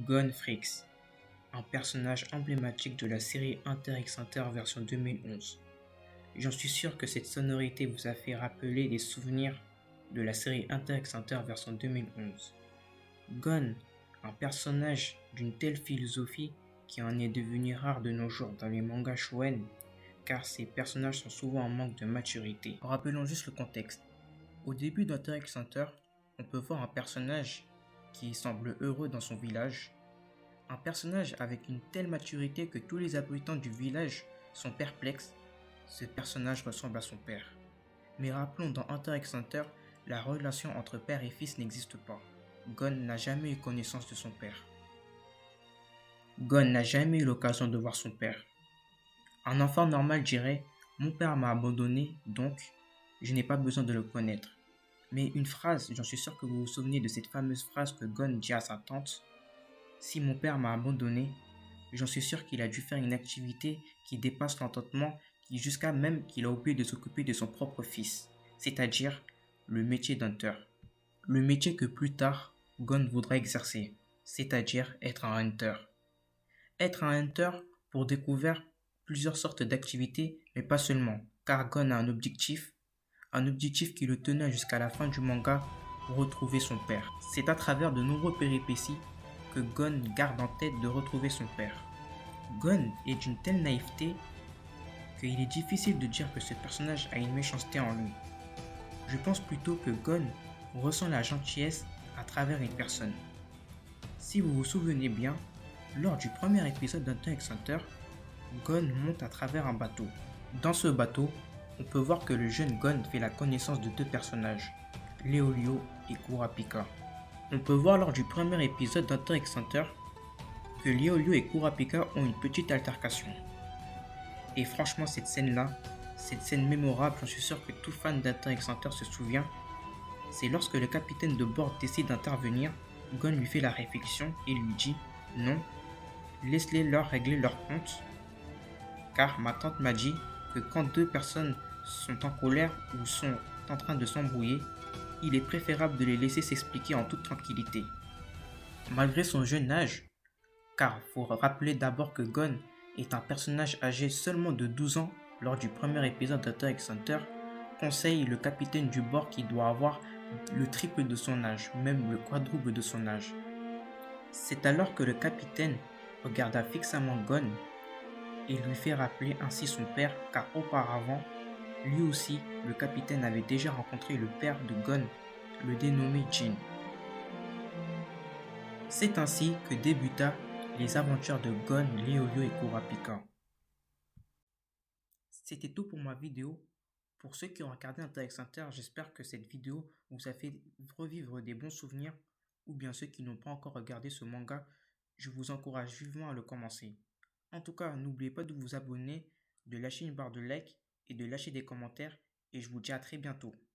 Gon Freaks, un personnage emblématique de la série Hunter x Hunter version 2011. J'en suis sûr que cette sonorité vous a fait rappeler des souvenirs de la série Hunter x Hunter version 2011. Gon, un personnage d'une telle philosophie qui en est devenu rare de nos jours dans les mangas shonen, car ces personnages sont souvent en manque de maturité. Rappelons juste le contexte. Au début d'Hunter x Hunter, on peut voir un personnage qui semble heureux dans son village, un personnage avec une telle maturité que tous les habitants du village sont perplexes. Ce personnage ressemble à son père. Mais rappelons, dans Hunter x Hunter, la relation entre père et fils n'existe pas. Gon n'a jamais eu connaissance de son père. Gon n'a jamais eu l'occasion de voir son père. Un enfant normal dirait « Mon père m'a abandonné, donc je n'ai pas besoin de le connaître ». Mais une phrase, j'en suis sûr que vous vous souvenez de cette fameuse phrase que Gon dit à sa tante « Si mon père m'a abandonné », j'en suis sûr qu'il a dû faire une activité qui dépasse l'entendement, jusqu'à même qu'il a oublié de s'occuper de son propre fils, c'est-à-dire le métier d'hunter. Le métier que plus tard, Gon voudra exercer, c'est-à-dire être un hunter. Être un hunter pour découvrir plusieurs sortes d'activités, mais pas seulement, car Gon a un objectif qui le tenait jusqu'à la fin du manga pour retrouver son père. C'est à travers de nombreux péripéties que Gon garde en tête de retrouver son père. Gon est d'une telle naïveté qu'il est difficile de dire que ce personnage a une méchanceté en lui. Je pense plutôt que Gon ressent la gentillesse à travers une personne. Si vous vous souvenez bien, lors du premier épisode d'Hunter x Hunter, Gon monte à travers un bateau. Dans ce bateau, on peut voir que le jeune Gon fait la connaissance de deux personnages, Leolio et Kurapika. On peut voir lors du premier épisode d'Hunter x Hunter que Leolio et Kurapika ont une petite altercation. Et franchement, cette scène mémorable, j'en suis sûr que tout fan d'Hunter x Hunter se souvient, c'est lorsque le capitaine de bord décide d'intervenir, Gon lui fait la réflexion et lui dit « Non, laisse-les leur régler leur compte, car ma tante m'a dit que quand deux personnes sont en colère ou sont en train de s'embrouiller, il est préférable de les laisser s'expliquer en toute tranquillité. » Malgré son jeune âge, car faut rappeler d'abord que Gon est un personnage âgé seulement de 12 ans lors du premier épisode d'Hunter x Hunter, conseille le capitaine du bord qui doit avoir le triple de son âge, même le quadruple de son âge. C'est alors que le capitaine regarda fixement Gon et lui fait rappeler ainsi son père, car auparavant, lui aussi, le capitaine avait déjà rencontré le père de Gon, le dénommé Jin. C'est ainsi que débuta les aventures de Gon, Leolio et Kurapika. C'était tout pour ma vidéo. Pour ceux qui ont regardé Hunter x Hunter, j'espère que cette vidéo vous a fait revivre des bons souvenirs, ou bien ceux qui n'ont pas encore regardé ce manga, je vous encourage vivement à le commencer. En tout cas, n'oubliez pas de vous abonner, de lâcher une barre de like et de lâcher des commentaires, et je vous dis à très bientôt.